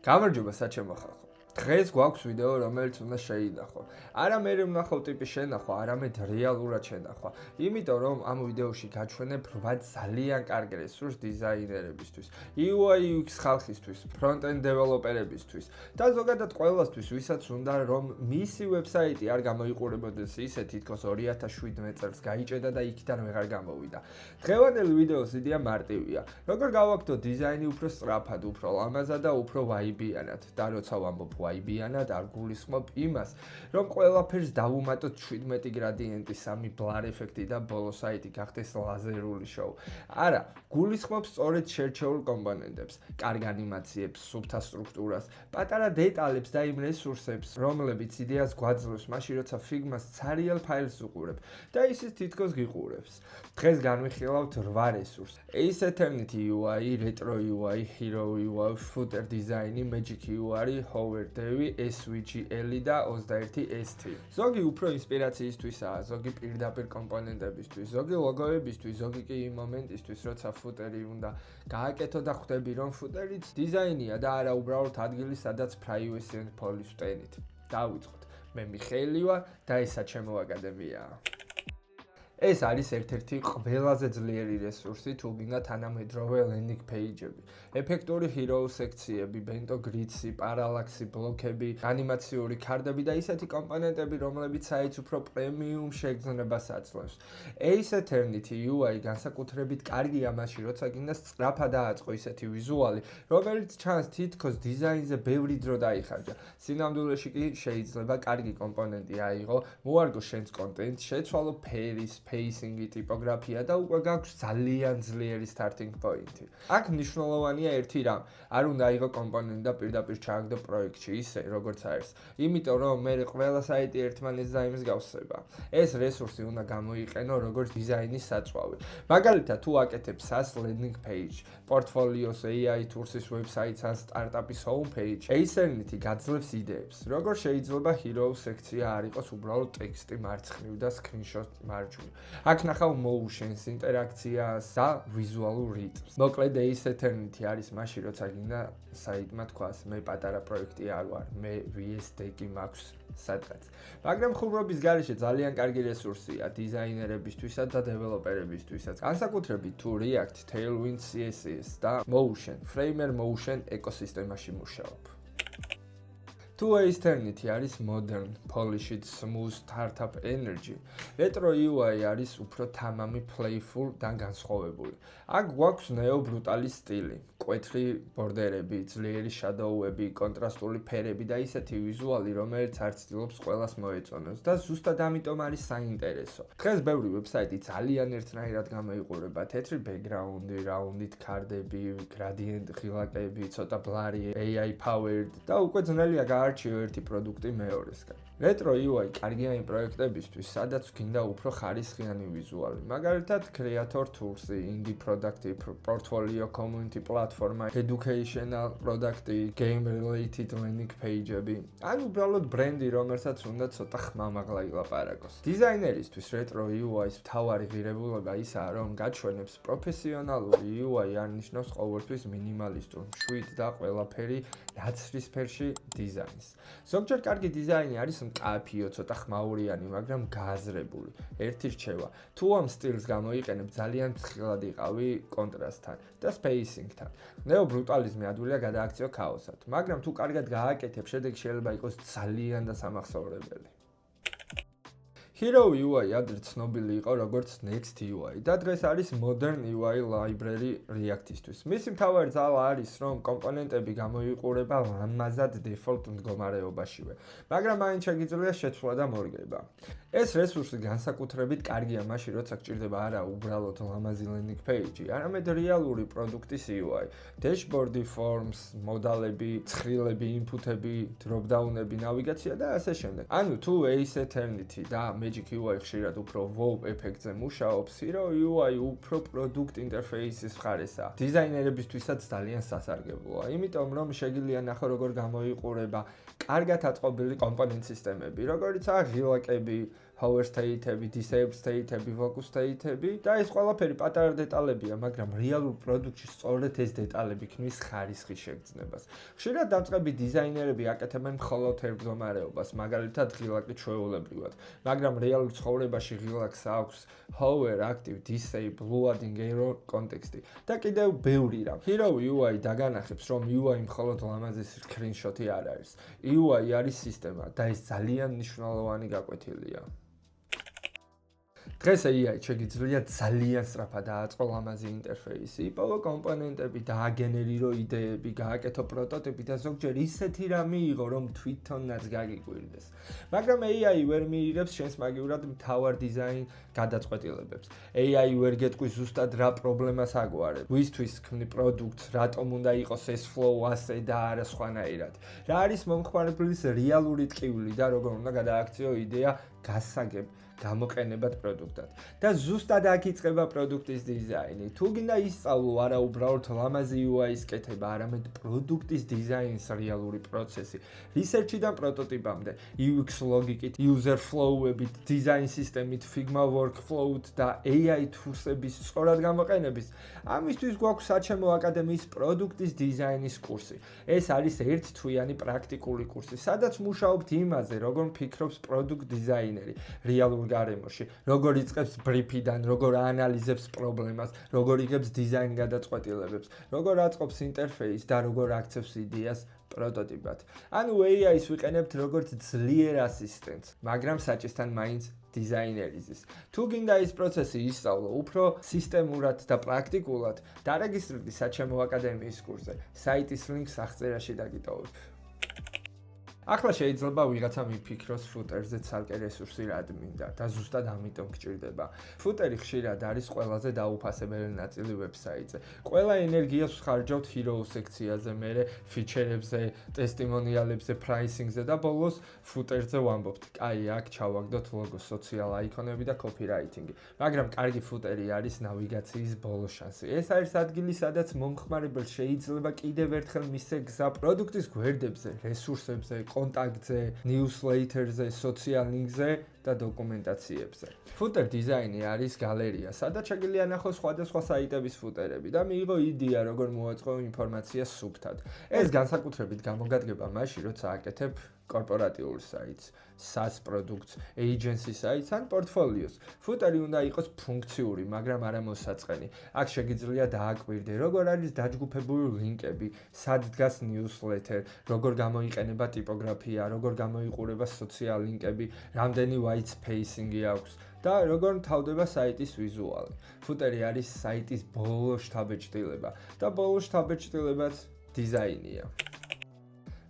გამარჯობა საჩემო ხალხო. დღეს გვაქვს ვიდეო, რომელიც უნდა შეინახო. არა მე ვნახავ ტიპის შენახვა, არამედ რეალურად შენახვა. იმიტომ რომ ამ ვიდეოში გაჩვენებ 8 ძალიან კარგი რესურს დიზაინერებისთვის, UI UX ხალხისთვის, front-end დეველოპერებისთვის და ზოგადად ყველასთვის, ვისაც უნდა რომ მისი ვებსაიტი არ გამოიყურებოდეს ისე თითქოს 2017 წელს გაიჭედა და იქიდან ვეღარ გამოვიდა. დღევანდელი ვიდეოს იდეა მარტივია. როგორ გავაკეთო დიზაინი უფრო სწრაფად, უფრო ლამაზად და უფრო ვაიბიანად და როცა ვამბობ ვაიბიანად არ გულისხმობ იმას, რომ ყველაფერს დავუმატოთ 17 გრადიენტი, 3 ბლარ ეფექტი და ბოლო საიტი გახდეს ლაზერული შოუ. არა, გულისხმობ სწორედ შერჩეულ კომპონენტებს, კარგ ანიმაციებს, სუფთა სტრუქტურას, პატარა დეტალებს და იმ რესურსებს, რომლებიც იდეას გვაძლევს მაშინ, როცა Figma-ს ცარიელ ფაილს უყურებ და ისიც თითქოს გიყურებს. დღეს განვიხილავთ 8 რესურსს. Ace Eternity UI, Retro UI, Hero UI, Footer Design, Magic UI, Hover Devi, SVG-L და 21ST. ზოგი უფრო ინსპირაციისთვისაა, ზოგი პირდაპირ კომპონენტებისთვის, ზოგი ლოგოებისთვის, ზოგი კი იმ მომენტისთვის, როცა ფუტერი უნდა გააკეთო და ხვდები, რომ ფუტერიც დიზაინია და არა უბრალოდ ადგილი, სადაც privacy and polish ვტენით. დავიწყოთ. მე მიხეილი ვარ და ესა ჩემო აკადემიაა. ეს არის ერთ-ერთი ყველაზე ძლიერი რესურსი თუ გინდა თანამედროვე landing page-ები, ეფექტური hero სექციები, bento grid-ი, პარალაქსი, ბლოკები, ანიმაციური ქარდები და ისეთი კომპონენტები, რომლებიც საერთოდ უფრო პრემიუმ შეგრძნებას აძლევს. Ace Eternity UI განსაკუთრებით კარგია მაშინ, როცა გინდა სწრაფად დააწყო ისეთი ვიზუალი, რომელიც ჩანს თითქოს დიზაინზე ბევრი დრო დაიხარჯა. სინამდვილეში კი შეიძლება კარგი კომპონენტი აიღო, მოარგო შენს კონტენტს, შეცვალო ფერის pacing-ი, ტიპოგრაფია და უკვე გაქვს ძალიან ძლიერი starting point-ი. აქ მნიშვნელოვანია ერთი რამ, არ უნდა აიღო კომპონენტი და პირდაპირ ჩააგდო პროექტში ისე, როგორც არის. იმიტომ რომ მე ყველა საიტი ერთმანეთს და იმის გავსება. ეს რესურსი უნდა გამოიყენო როგორც დიზაინის საწვავი. მაგალითად, თუ აკეთებ SaaS landing page, portfolios, AI tools-ის website-ს ან სტარტაპის homepage, Ace Eternity გაძლევს იდეებს. როგორ შეიძლება hero სექცია არ იყოს უბრალოდ ტექსტი მარცხნივ და screenshot მარჯვნივ. აქ ნახავ motions, ინტერაქციას და ვიზუალურ რიტმს. მოკლედ Ace Eternity არის მაშინ, როცა გინდა საიტმა თქვას, მე პატარა პროექტი არ ვარ, მე VS Deck-ი მაქვს სადღაც. მაგრამ ხუმრობის გარეშე ძალიან კარგი რესურსია დიზაინერებისთვისაც და დეველოპერებისთვისაც. განსაკუთრებით თუ React, Tailwind CSS და Motion, Framer Motion ეკოსისტემაში მუშაობ. თუ Ace Eternity არის modern, polished, smooth, startup energy, Retro UI არის უფრო თამამი, playful და განსხვავებული. აქ გვაქვს neo-brutali სტილი, კვეთრი ბორდერები, ძლიერი shadowები, კონტრასტული ფერები და ისეთი ვიზუალი, რომელიც არ ცდილობს ყველას მოეწონოს და ზუსტად ამიტომ არის საინტერესო. დღეს ბევრი ვებსაიტი ძალიან ერთნაირად გამოიყურება, თეთრი background-ი, რაუნდით ქარდები, gradient ღილაკები, ცოტა blurry, AI powered და უკვე ძნელია გაარჩიო ერთი პროდუქტი მეორესგან. Retro UI კარგია იმ პროექტებისთვის, სადაც გინდა უფრო ხარისხიანი ვიზუალი. მაგალითად, Creator Tools-ი, Indie Product-ი, Portfolio Community Platform-ი, Educational Product-ი, Game-related landing page-ები. ან უბრალოდ ბრენდი, რომელსაც უნდა ცოტა ხმამაღლა ილაპარაკოს. დიზაინერისთვის Retro UI-ს მთავარი ღირებულება ისაა, რომ გაჩვენებს პროფესიონალური UI არ ნიშნავს ყოველთვის მინიმალისტურ, მშვიდ და ყველაფერი ნაცრისფერში დიზაინს. ზოგჯერ კარგი დიზაინი არის მკაფიო, ცოტა ხმაურიანი, მაგრამ გააზრებული. ერთი რჩევა, თუ ამ სტილს გამოიყენებ, ძალიან ფრთხილად იყავი კონტრასტთან და spacing-თან. Neo-brutalism ადვილია გადააქციო ქაოსად, მაგრამ თუ კარგად გააკეთებ, შედეგი შეიძლება იყოს ძალიან დასამახსოვრებელი. Hero UI ადრე ცნობილი იყო როგორც Next UI და დღეს არის Modern UI library React-ისთვის. მისი მთავარი ძალა არის, რომ კომპონენტები გამოიყურება ლამაზად default მდგომარეობაშივე, მაგრამ მაინც შეგიძლია შეცვლა და მორგება. ეს რესურსი განსაკუთრებით კარგია მაშინ, როცა გჭირდება არა უბრალოდ ლამაზი landing page-ი, არამედ რეალური პროდუქტის UI, dashboard-ი, forms, მოდალები, ცხრილები, input-ები, drop-down-ები, ნავიგაცია და ასე შემდეგ. ანუ თუ Ace Eternity და Magic UI ხშირად უფრო wow ეფექტზე მუშაობს, Hero UI უფრო product interface-ის მხარესაა. დიზაინერებისთვისაც ძალიან სასარგებლოა, იმიტომ რომ შეგიძლია ნახო როგორ გამოიყურება კარგად აწყობილი კომპონენტ სისტემები, როგორიცაა ღილაკები, hover state-ები, disable state-ები, focus state-ები და ეს ყველაფერი პატარა დეტალებია, მაგრამ რეალურ პროდუქტში სწორედ ეს დეტალები ქმნის ხარისხის შეგრძნებას. ხშირად დამწყები დიზაინერები აკეთებენ მხოლოდ ერთგზომარეობას, მაგალითად ღილაკი ჩვეულებრივად, მაგრამ რეალურ ცხოვრებაში ღილაკს აქვს hover, active, disable, loading, error კონტექსტი და კიდევ ბევრი რამ. Hero UI დაგანახებს, რომ UI მხოლოდ ლამაზი სკრინშოტი არ არის. UI არის სისტემა და ეს ძალიან მნიშვნელოვანი გაკვეთილია. დღეს AI შეგიძლია ძალიან სწრაფად დააწყო ლამაზი ინტერფეისი, იპოვო კომპონენტები, დააგენერირო იდეები, გააკეთო პროტოტიპი და ზოგჯერ ისეთი რამე იღო, რომ თვითონაც გაგიკვირდეს. მაგრამ AI ვერ მიიღებს შენს მაგივრად მთავარ დიზაინ გადაწყვეტილებებს. AI ვერ გეტყვის ზუსტად რა პრობლემას აგვარებ, ვისთვის ქმნი პროდუქტს, რატომ უნდა იყოს ეს flow ასე და არა სხვანაირად. რა არის მომხმარებლის რეალური ტკივილი და როგორ უნდა გადააქციო იდეა გასაგებ გამოყენებად პროდუქტად. და ზუსტად აქ იწყება პროდუქტის დიზაინი. თუ გინდა ისწავლო არა უბრალოდ ლამაზი UI-ის კეთება, არამედ პროდუქტის დიზაინის რეალური პროცესი, რისერჩიდან პროტოტიპამდე, UX ლოგიკით, user flow-ებით, დიზაინ სისტემით, Figma workflow-თ და AI თურსების სწორად გამოყენების, ამისთვის გვაქვს საჩემო აკადემიის პროდუქტის დიზაინის კურსი. ეს არის ერთთვიანი პრაქტიკული კურსი, სადაც მუშაობთ იმაზე, როგორ ფიქრობს პროდუქტ დიზაინერი რეალურ გარემოში, როგორ იწყებს ბრიფიდან, როგორ აანალიზებს პრობლემას, როგორ იღებს დიზაინ გადაწყვეტილებებს, როგორ აწყობს ინტერფეისს და როგორ აქცევს იდეას პროტოტიპად. ანუ AI-ს ვიყენებთ როგორც ძლიერ ასისტენტს, მაგრამ საჭესთან მაინც დიზაინერიზის. თუ გინდა ეს პროცესი ისწავლო უფრო სისტემურად და პრაქტიკულად, დარეგისტრირდი საჩემო აკადემიის კურსზე. საიტის ლინკს აღწერაში დაგიტოვებ. ახლა შეიძლება ვიღაცა მიფიქროს ფუტერზე ცალკე რესურსი რად მინდა და ზუსტად ამიტომ გჭირდება. ფუტერი ხშირად არის ყველაზე დაუფასებელი ნაწილი ვებსაიტზე. ყველა ენერგიას ვხარჯავთ hero სექციაზე, მერე ფიჩერებზე, ტესტიმონიალებზე, პრაისინგზე და ბოლოს ფუტერზე ვამბობთ. კაი, აქ ჩავაგდოთ ლოგო, სოციალ აიქონები და კოპირაიტინგი. მაგრამ კარგი ფუტერი არის ნავიგაციის ბოლო შანსი. ეს არის ადგილი, სადაც მომხმარებელს შეიძლება კიდევ ერთხელ მისცე გზა პროდუქტის გვერდებზე, რესურსებზე, კონტაქტზე, newsletterზე, social link-ზე და დოკუმენტაციებზე. Footer დიზაინი არის გალერეა, სადაც შეგიძლია ნახოს სხვადასხვა საიტების ფუტერები და მიიღო იდეა, როგორ მოვაწყო ინფორმაციას სუფთად. ეს განსაკუთრებით გამოგადგება მაშინ, როცა აკეთებ კორპორატიულ საიტს, SaaS პროდუქტს, agency საიტს ან პორტფოლიოს. Footer-ი უნდა იყოს ფუნქციური, მაგრამ არა მოსაწყენი. აქ შეგიძლია დააკვირდე, როგორ არის დაჯგუფებული ლინკები, სად დგას newsletter, როგორ გამოიყენება ტიპოგრაფია, როგორ გამოიყურება social link-ები, რამდენი white spacing-ი აქვს და როგორ მთავრდება საიტის ვიზუალი. Footer-ი არის საიტის ბოლო შთაბეჭდილება და ბოლო შთაბეჭდილებაც დიზაინია.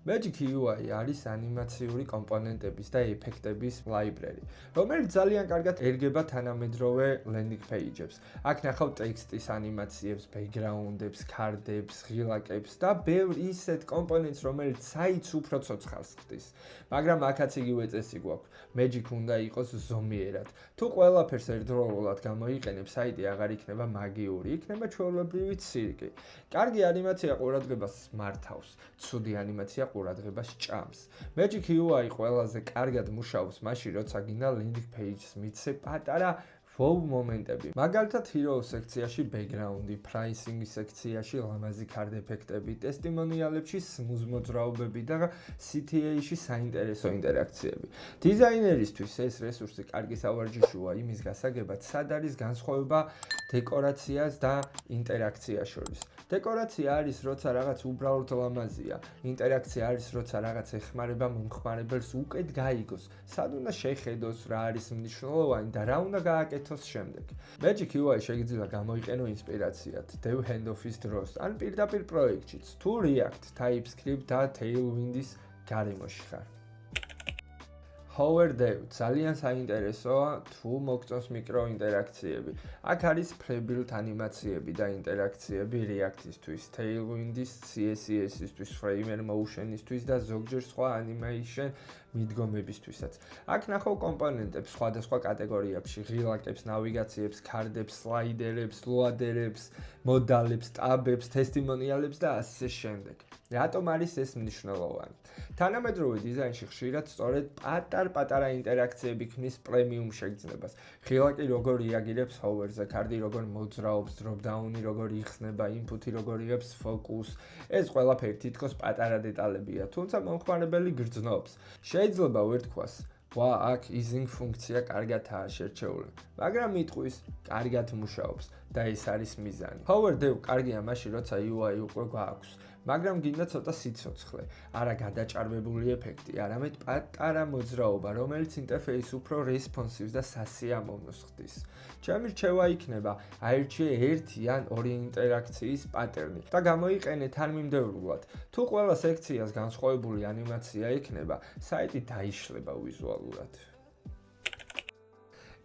Magic UI არის ანიმაციური კომპონენტების და ეფექტების library, რომელიც ძალიან კარგად ერგება თანამედროვე landing page-ებს. აქ ნახავთ ტექსტის ანიმაციებს, background-ებს, card-ებს, ღილაკებს და ბევრ ისეთ კომპონენტს, რომელიც საიტს უფრო ცოცხალს ხდის. მაგრამ აქაც იგივე წესი გვაქვს. Magic უნდა იყოს ზომიერად. თუ ყველაფერს ერთდროულად გამოიყენებ, საიტი აღარ იქნება მაგიური, იქნება ჩვეულებრივი ცირკი. კარგი ანიმაცია ყურადღებას მართავს, ცუდი ანიმაცია ყურადღებას ჭამს. Magic UI ყველაზე კარგად მუშაობს მაშინ, როცა გინდა landing page-ს მიცე პატარა wow მომენტები. მაგალითად, hero სექციაში background-ი, pricing სექციაში ლამაზი card ეფექტები, ტესტიმონიალებში smooth მოძრაობები და CTA-ში საინტერესო ინტერაქციები. დიზაინერისთვის ეს რესურსი კარგი სავარჯიშოა იმის გასაგებად, სად არის განსხვავება დეკორაციას და ინტერაქციას შორის. დეკორაცია არის, როცა რაღაც უბრალოდ ლამაზია. ინტერაქცია არის, როცა რაღაც ეხმარება მომხმარებელს უკეთ გაიგოს, სად უნდა შეხედოს, რა არის მნიშვნელოვანი და რა უნდა გააკეთოს შემდეგ. Magic UI შეიძლება გამოიყენო ინსპირაციად, Dev handoff-ის დროს, ან პირდაპირ პროექტშიც, თუ React, TypeScript და Tailwind-ის გარემოში ხარ. Hover Dev ძალიან საინტერესოა, თუ მოგწონს მიკროინტერაქციები. აქ არის pre-built ანიმაციები და ინტერაქციები React-ისთვის, Tailwind-ის, CSS-ისთვის, Framer Motion-ისთვის და ზოგჯერ სხვა animation მიდგომებისთვისაც. აქ ნახავ კომპონენტებს სხვადასხვა კატეგორიებში, ღილაკებს, ნავიგაციებს, card-ებს, slide-erებს, loader-ებს, მოდალებს, ტაბებს, ტესტიმონიალებს და ასე შემდეგ. რატომ არის ეს მნიშვნელოვანი? თანამედროვე დიზაინში ხშირად სწორედ პატარ-პატარა ინტერაქციები ქმნის პრემიუმ შეგრძნებას. ხილაკი როგორ რეაგირებს ჰოვერზე, კარდი როგორ მოძრაობს, დროპ-დაუნი როგორ იხსნება, ინპუტი როგორ იღებს ფოკუსს. ეს ყველაფერი თითქოს პატარა დეტალებია, თუმცა მომხმარებელი გრძნობს. შეიძლება ვერ თქვას ვა, აქ easing ფუნქცია კარგადაა შერჩეული, მაგრამ იტყვის, კარგად მუშაობს და ეს არის მიზანი. Hover Dev კარგია მაშინ, როცა UI უკვე გვაქვს, მაგრამ გინდა ცოტა სიცოცხლე, არა გადაჭარბებული ეფექტი, არამედ პატარა მოძრაობა, რომელიც ინტერფეისს უფრო responsive და სასიამოვნოს ხდის. ჩემი რჩევა იქნება, აირჩიე ერთი ან ორი ინტერაქციის პატერნი და გამოიყენე თანმიმდევრულად. თუ ყველა სექციას განსხვავებული ანიმაცია ექნება, საიტი დაიშლება ვიზუალურად.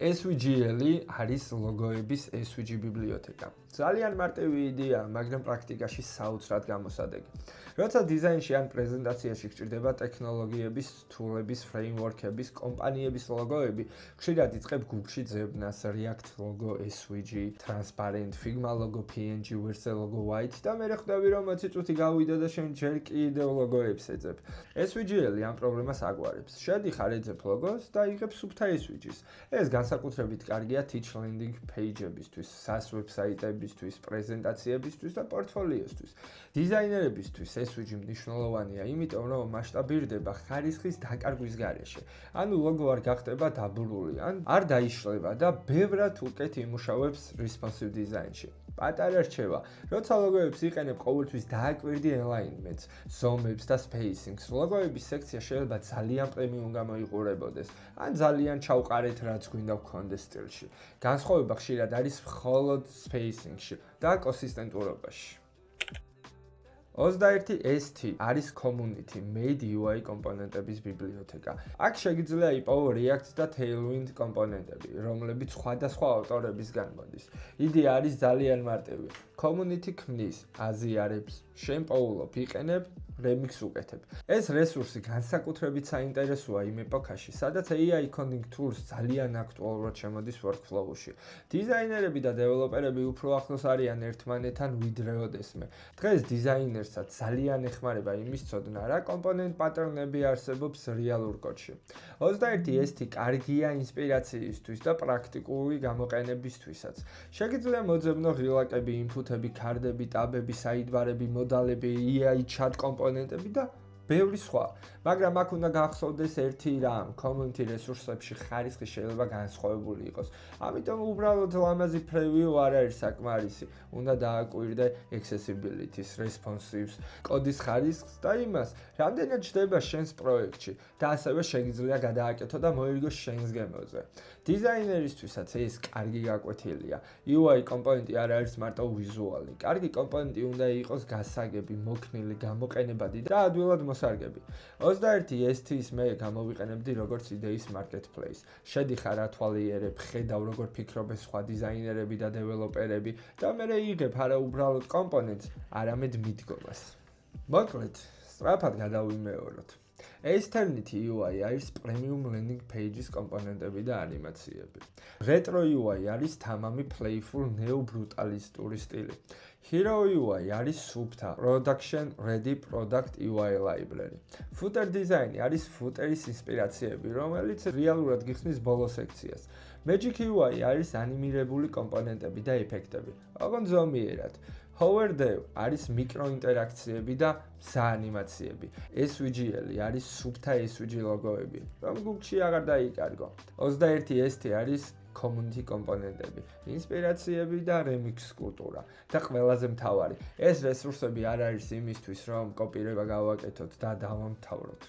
SVG-ელი არის ლოგოების SVG ბიბლიოთეკა. ძალიან მარტივი იდეაა, მაგრამ პრაქტიკაში საოცრად გამოსადეგი. როცა დიზაინში ან პრეზენტაციაში გჭირდება ტექნოლოგიების, თულების, ფრეიმვორკების, კომპანიების ლოგოები, ხშირად იწყებ Google-ში ძებნას React logo, SVG, Transparent, Figma logo, PNG, Vercel logo, White და მე ხვდები, რომ 20 წუთი გავიდა და შენ ჯერ კიდევ ლოგოებს ეძებ. SVG-ელი ამ პრობლემას აგვარებს. შედიხარ ეძებ ლოგოს და იღებ სუფთა SVG-ს. ეს განსაკუთრებით კარგია teach landing page-ებისთვის, SaaS ვებსაიტებისთვის, პრეზენტაციებისთვის და პორტფოლიოსთვის. დიზაინერებისთვის SVG მნიშვნელოვანია, იმიტომ რომ მასშტაბირდება ხარისხის დაკარგვის გარეშე. ანუ ლოგო არ გახდება დაბურული, ან არ დაიშლება და ბევრად უკეთ იმუშავებს responsive დიზაინში. პატარა რჩევა, როცა ლოგოებს იყენებ, ყოველთვის დააკვირდი alignments, ზომებს და spacings. ლოგოების სექცია შეიძლება ძალიან პრემიუმ გამოიყურებოდეს, ან ძალიან ჩავყარეთ, რაც გვინდა გქონდეს სტილში. განსხვავება ხშირად არის მხოლოდ spacing-ში და კონსისტენტურობაში. 21ST არის community made UI კომპონენტების ბიბლიოთეკა. აქ შეგიძლია იპოვო React და Tailwind კომპონენტები, რომლებიც სხვადასხვა ავტორებისგან მოდის. იდეა არის ძალიან მარტივი. Community ქმნის, აზიარებს, შენ პოულობ, იყენებ, remix უკეთებ. ეს რესურსი განსაკუთრებით საინტერესოა იმ ეპოქაში, სადაც AI coding tools ძალიან აქტუალურად შემოდის workflow-ში. დიზაინერები და დეველოპერები უფრო ახლოს არიან ერთმანეთთან ვიდრეოდესმე. დღეს დიზაინერსაც ძალიან ეხმარება იმის ცოდნა, რა კომპონენტ პატერნები არსებობს რეალურ კოდში. 21ST კარგია ინსპირაციისთვის და პრაქტიკული გამოყენებისთვისაც. შეგიძლია მოძებნო ღილაკები, ინფუტები, ქარდები, ტაბები, საიდბარები, მოდალები, AI chat კომპონენტები და ბევრი სხვა, მაგრამ აქ უნდა გახსოვდეს ერთი რამ, community რესურსებში ხარისხი შეიძლება განსხვავებული იყოს. ამიტომ უბრალოდ ლამაზი preview არ არის საკმარისი, უნდა დააკვირდე accessibility-ს, responsive-ს, კოდის ხარისხს და იმას, რამდენად ჯდება შენს პროექტში და ასევე შეგიძლია გადააკეთო და მოერგო შენს გემოზე. დიზაინერისთვისაც ეს კარგი გაკვეთილია. UI კომპონენტი არ არის მარტო ვიზუალი. კარგი კომპონენტი უნდა იყოს გასაგები, მოქნილი, გამოყენებადი და ადვილად მოსარგები. 21ST-ის მე გამოვიყენებდი როგორც იდეის marketplace. შედიხარ ათვალიერებ, ხედავ როგორ ფიქრობენ სხვა დიზაინერები და დეველოპერები და მე იღებ არა უბრალოდ კომპონენტს, არამედ მიდგომას. მოკლედ, სწრაფად გადავიმეოროთ. Eternity UI არის premium landing pages კომპონენტები და ანიმაციები. Retro UI არის თამამი playful neo-brutalistური სტილი. Hero UI არის სუფთა production ready product UI library. Footer design არის footer-ის ინსპირაციები, რომელიც რეალურად გიხსნის ბოლო სექციას. Magic UI არის ანიმირებული კომპონენტები და ეფექტები. ოღონდ ზომიერად. Hover Dev არის მიკროინტერაქციები და საანიმაციები. SVG-ელი არის სუფთა SVG ლოგოები, რომ Google-ში აღარ დაიკარგო. 21ST არის community კომპონენტები, ინსპირაციები და remix კულტურა. და ყველაზე მთავარი, ეს რესურსები არ არის იმისთვის, რომ კოპირება გავაკეთოთ და დავამთავროთ.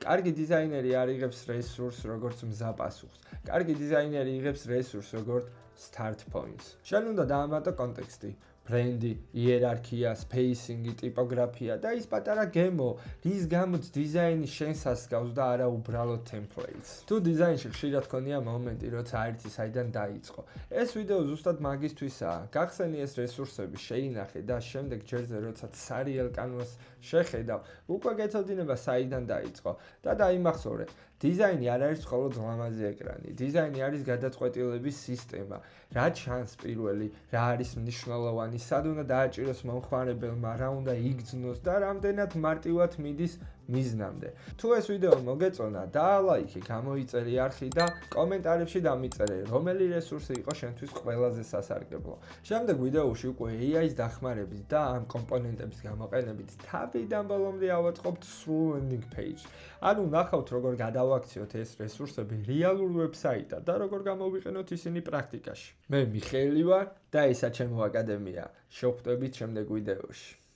კარგი დიზაინერი არ იღებს რესურსს როგორც მზაპასუხს. კარგი დიზაინერი იღებს რესურსს როგორც start points. შენ უნდა დაამატო კონტექსტი, ბრენდი, იერარქია, სპეისინგი, ტიპოგრაფია და ის პატარა გემო, რის გამოც დიზაინი შენს ასგავს და არა უბრალოდ templates. თუ დიზაინში ხშირად ქონია მომენტი, როცა აერთი საიდან დაიწყო. ეს ვიდეო ზუსტად მაგისთვისაა. გახსენი ეს რესურსები, შეინახე და შემდეგ ჯერზე როცა სარიელ კანვას შეხედავ, უკვე გეცოდინება საიდან დაიწყო და დაიმახსოვრე. დიზაინი არ არის მხოლოდ ლამაზი ეკრანი. დიზაინი არის გადაწყვეტილების სისტემა. რა ჩანს პირველი, რა არის მნიშვნელოვანი სისტემის, სად უნდა დააჭიროს მომხმარებელმა, რა უნდა იგრძნოს და რამდენად მარტივად მიდის მიზნამდე. თუ ეს ვიდეო მოგეწონა, დაალაიქე, გამოიწერე არხი და კომენტარებში დამიწერე, რომელი რესურსი იყო შენთვის ყველაზე სასარგებლო. შემდეგ ვიდეოში უკვე AI-ის დახმარებით და ამ კომპონენტების გამოყენებით თავიდან ბოლომდე ავაწყობთ სრულ landing page. ანუ ნახავთ, როგორ გადავაქციოთ ეს რესურსები რეალურ ვებსაიტად და როგორ გამოვიყენოთ ისინი პრაქტიკაში. მე მიხეილი ვარ და ესა ჩემო აკადემია. შევხვდებით შემდეგ ვიდეოში.